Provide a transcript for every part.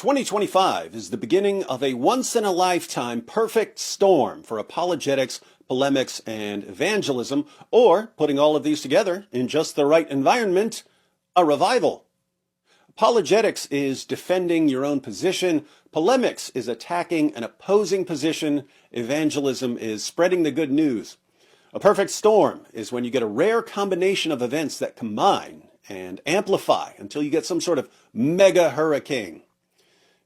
2025 is the beginning of a once-in-a-lifetime perfect storm for apologetics, polemics, and evangelism, or, putting all of these together in just the right environment, a revival. Apologetics is defending your own position. Polemics is attacking an opposing position. Evangelism is spreading the good news. A perfect storm is when you get a rare combination of events that combine and amplify until you get some sort of mega hurricane.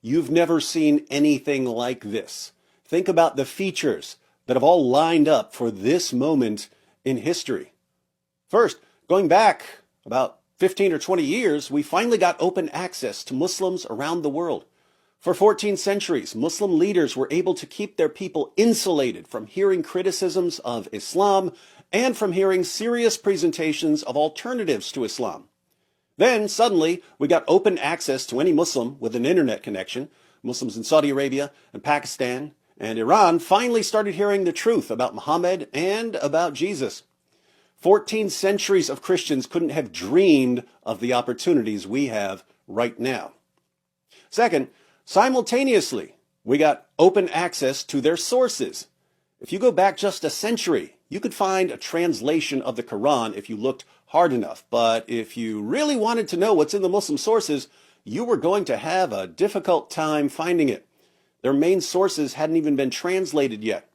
You've never seen anything like this. Think about the features that have all lined up for this moment in history. First, going back about 15 or 20 years, we finally got open access to Muslims around the world. For 14 centuries, Muslim leaders were able to keep their people insulated from hearing criticisms of Islam and from hearing serious presentations of alternatives to Islam. Then, suddenly, we got open access to any Muslim with an internet connection. Muslims in Saudi Arabia and Pakistan and Iran finally started hearing the truth about Muhammad and about Jesus. 14 centuries of Christians couldn't have dreamed of the opportunities we have right now. Second, simultaneously, we got open access to their sources. If you go back just a century, you could find a translation of the Quran if you looked hard enough. But if you really wanted to know what's in the Muslim sources, you were going to have a difficult time finding it. Their main sources hadn't even been translated yet.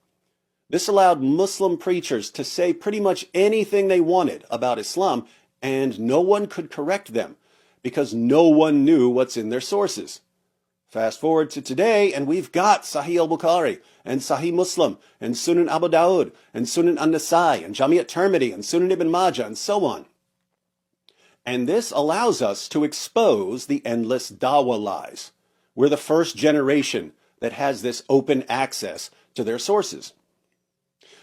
This allowed Muslim preachers to say pretty much anything they wanted about Islam, and no one could correct them because no one knew what's in their sources. Fast forward to today, and we've got Sahih al-Bukhari, and Sahih Muslim, and Sunan Abu Dawud, and Sunan an-Nasai, and Jami' at-Tirmidhi, and Sunan ibn Majah, and so on. And this allows us to expose the endless dawah lies. We're the first generation that has this open access to their sources.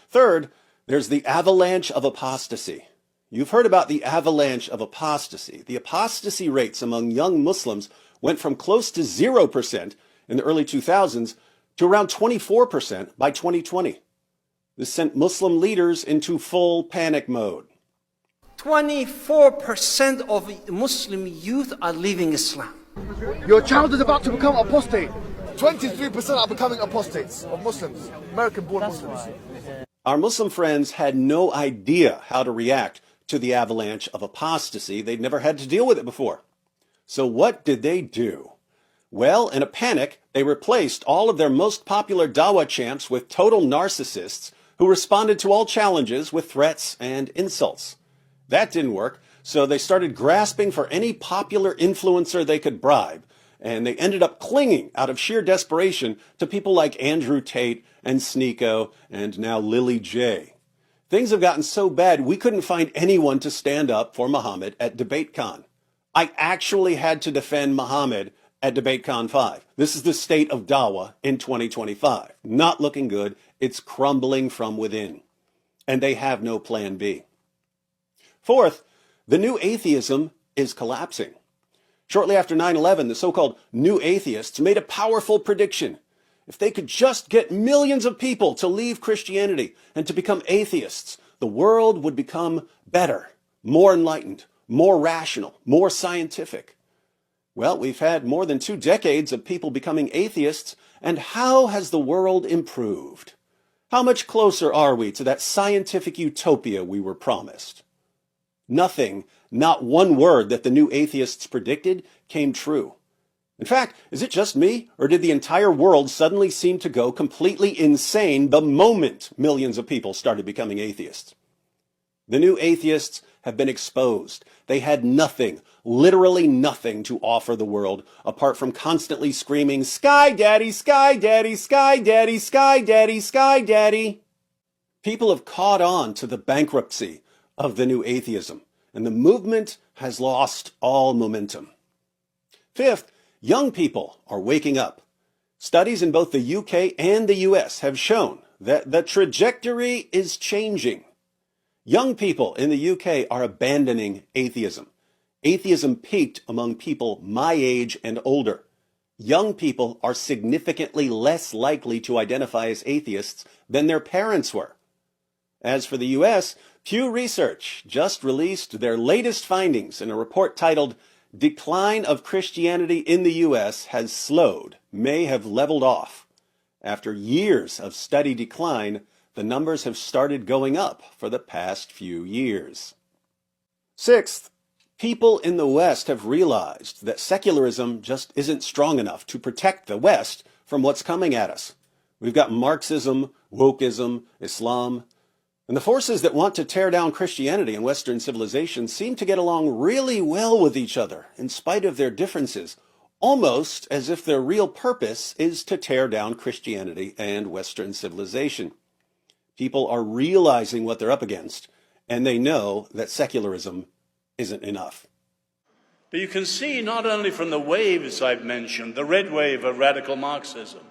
Third, there's the avalanche of apostasy. You've heard about the avalanche of apostasy. The apostasy rates among young Muslims went from close to 0% in the early 2000s to around 24% by 2020. This sent Muslim leaders into full panic mode. 24% of Muslim youth are leaving Islam. Your child is about to become apostate. 23% are becoming apostates of Muslims, American-born Muslims. Our Muslim friends had no idea how to react to the avalanche of apostasy. They'd never had to deal with it before. So what did they do? Well, in a panic, they replaced all of their most popular dawah champs with total narcissists who responded to all challenges with threats and insults. That didn't work, so they started grasping for any popular influencer they could bribe, and they ended up clinging out of sheer desperation to people like Andrew Tate and Sneeko and now Lily J. Things have gotten so bad we couldn't find anyone to stand up for Muhammad at DebateCon. I actually had to defend Muhammad at DebateCon 5. This is the state of dawah in 2025. Not looking good. It's crumbling from within. And they have no plan B. Fourth, the new atheism is collapsing. Shortly after 9/11, the so-called new atheists made a powerful prediction. If they could just get millions of people to leave Christianity and to become atheists, the world would become better, more enlightened, more rational, more scientific. Well, we've had more than 2 decades of people becoming atheists, and how has the world improved? How much closer are we to that scientific utopia we were promised? Nothing, not one word that the new atheists predicted came true. In fact, is it just me, or did the entire world suddenly seem to go completely insane the moment millions of people started becoming atheists? The new atheists have been exposed. They had nothing, literally nothing to offer the world apart from constantly screaming, "Sky Daddy, Sky Daddy, Sky Daddy, Sky Daddy, Sky Daddy." People have caught on to the bankruptcy of the new atheism, and the movement has lost all momentum. Fifth, young people are waking up. Studies in both the UK and the US have shown that the trajectory is changing. Young people in the UK are abandoning atheism. Atheism peaked among people my age and older. Young people are significantly less likely to identify as atheists than their parents were. As for the US, Pew Research just released their latest findings in a report titled decline of Christianity in the U.S. has slowed, may have leveled off. After years of steady decline, the numbers have started going up for the past few years. Sixth, people in the West have realized that secularism just isn't strong enough to protect the West from what's coming at us. We've got Marxism, wokeism, Islam, and the forces that want to tear down Christianity and Western civilization seem to get along really well with each other in spite of their differences, almost as if their real purpose is to tear down Christianity and Western civilization. People are realizing what they're up against, and they know that secularism isn't enough. But you can see not only from the waves I've mentioned, the red wave of radical Marxism,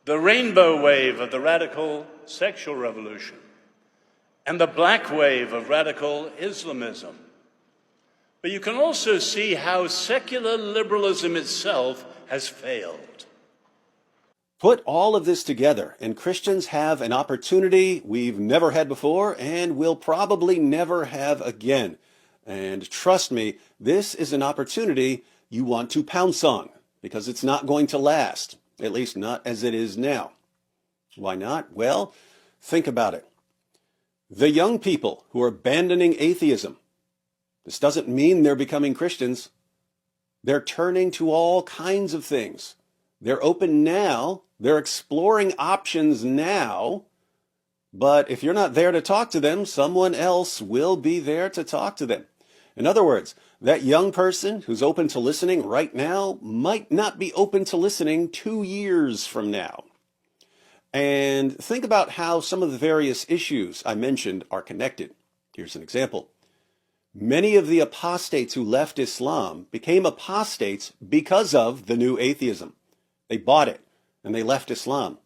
the rainbow wave of the radical sexual revolution, and the black wave of radical Islamism. But you can also see how secular liberalism itself has failed. Put all of this together, and Christians have an opportunity we've never had before and will probably never have again. And trust me, this is an opportunity you want to pounce on, because it's not going to last, at least not as it is now. Why not? Well, think about it. The young people who are abandoning atheism, this doesn't mean they're becoming Christians. They're turning to all kinds of things. They're open now. They're exploring options now. But if you're not there to talk to them, someone else will be there to talk to them. In other words, that young person who's open to listening right now might not be open to listening 2 years from now. And think about how some of the various issues I mentioned are connected. Here's an example. Many of the apostates who left Islam became apostates because of the new atheism. They bought it and they left Islam.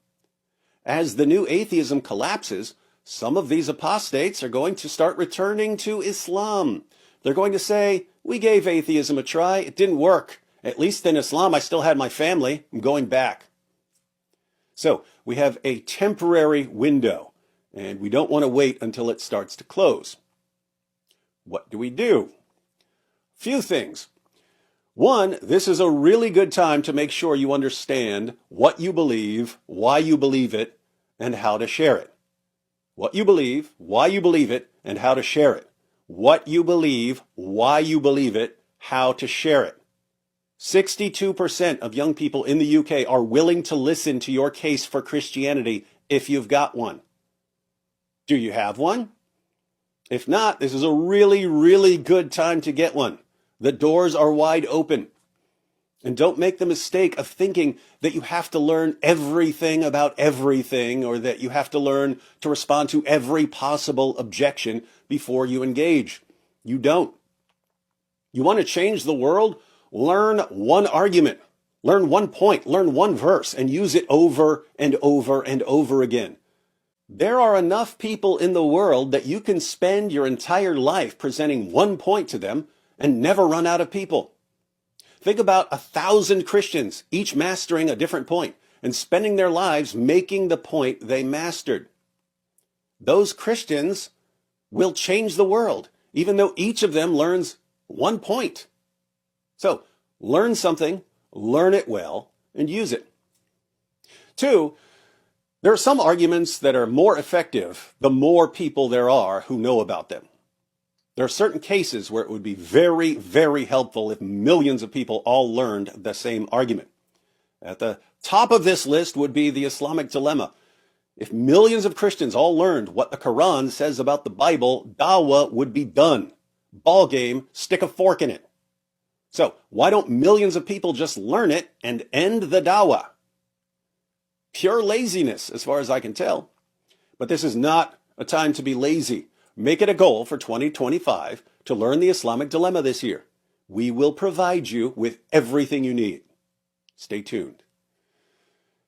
As the new atheism collapses, some of these apostates are going to start returning to Islam. They're going to say, we gave atheism a try. It didn't work. At least in Islam, I still had my family. I'm going back. So we have a temporary window, and we don't want to wait until it starts to close. What do we do? Few things. One, this is a really good time to make sure you understand what you believe, why you believe it, and how to share it. What you believe, why you believe it, and how to share it. What you believe, why you believe it, how to share it. 62% of young people in the UK are willing to listen to your case for Christianity if you've got one. Do you have one? If not, this is a really, really good time to get one. The doors are wide open. And don't make the mistake of thinking that you have to learn everything about everything, or that you have to learn to respond to every possible objection before you engage. You don't. You want to change the world? Learn one argument, learn one point, learn one verse, and use it over and over and over again. There are enough people in the world that you can spend your entire life presenting one point to them and never run out of people. Think about 1,000 Christians, each mastering a different point and spending their lives making the point they mastered. Those Christians will change the world, even though each of them learns one point. So, learn something, learn it well, and use it. 2, there are some arguments that are more effective the more people there are who know about them. There are certain cases where it would be very, very helpful if millions of people all learned the same argument. At the top of this list would be the Islamic dilemma. If millions of Christians all learned what the Quran says about the Bible, dawah would be done. Ball game, stick a fork in it. So why don't millions of people just learn it and end the dawah? Pure laziness, as far as I can tell. But this is not a time to be lazy. Make it a goal for 2025 to learn the Islamic dilemma this year. We will provide you with everything you need. Stay tuned.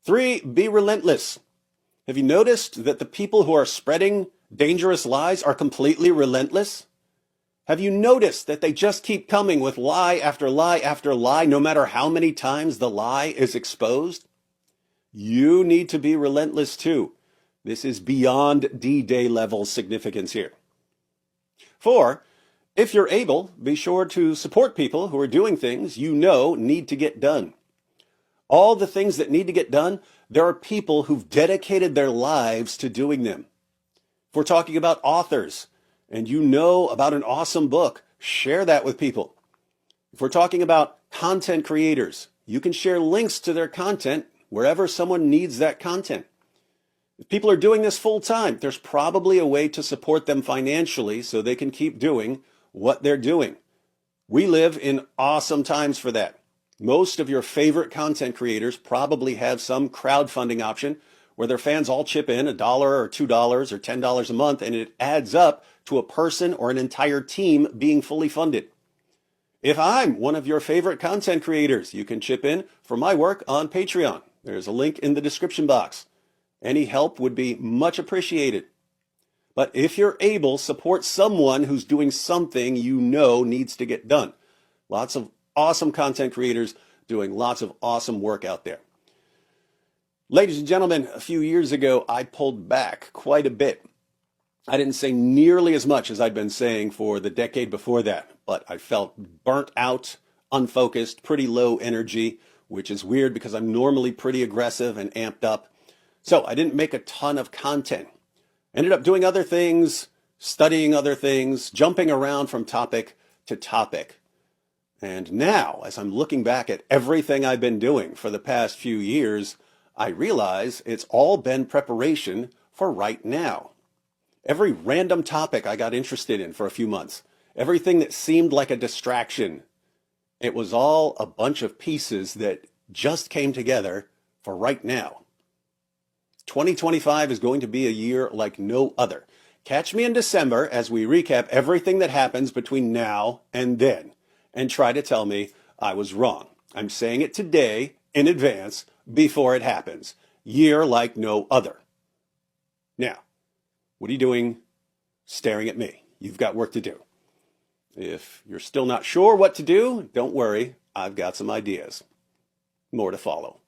3, be relentless. Have you noticed that the people who are spreading dangerous lies are completely relentless? Have you noticed that they just keep coming with lie after lie after lie, no matter how many times the lie is exposed? You need to be relentless too. This is beyond D-Day level significance here. 4, If you're able, be sure to support people who are doing things you know need to get done. All the things that need to get done, there are people who've dedicated their lives to doing them. If we're talking about authors and you know about an awesome book, share that with people. If we're talking about content creators, you can share links to their content wherever someone needs that content. If people are doing this full time, there's probably a way to support them financially so they can keep doing what they're doing. We live in awesome times for that. Most of your favorite content creators probably have some crowdfunding option where their fans all chip in $1 or $2 or $10 a month, and it adds up to a person or an entire team being fully funded. If I'm one of your favorite content creators, you can chip in for my work on Patreon. There's a link in the description box. Any help would be much appreciated. But if you're able, support someone who's doing something you know needs to get done. Lots of awesome content creators doing lots of awesome work out there. Ladies and gentlemen, a few years ago, I pulled back quite a bit. I didn't say nearly as much as I'd been saying for the decade before that, but I felt burnt out, unfocused, pretty low energy, which is weird because I'm normally pretty aggressive and amped up. So I didn't make a ton of content. Ended up doing other things, studying other things, jumping around from topic to topic. And now, as I'm looking back at everything I've been doing for the past few years, I realize it's all been preparation for right now. Every random topic I got interested in for a few months, everything that seemed like a distraction, it was all a bunch of pieces that just came together for right now. 2025 is going to be a year like no other. Catch me in December as we recap everything that happens between now and then, and try to tell me I was wrong. I'm saying it today in advance before it happens. Year like no other. Now, what are you doing staring at me? You've got work to do. If you're still not sure what to do, don't worry. I've got some ideas. More to follow.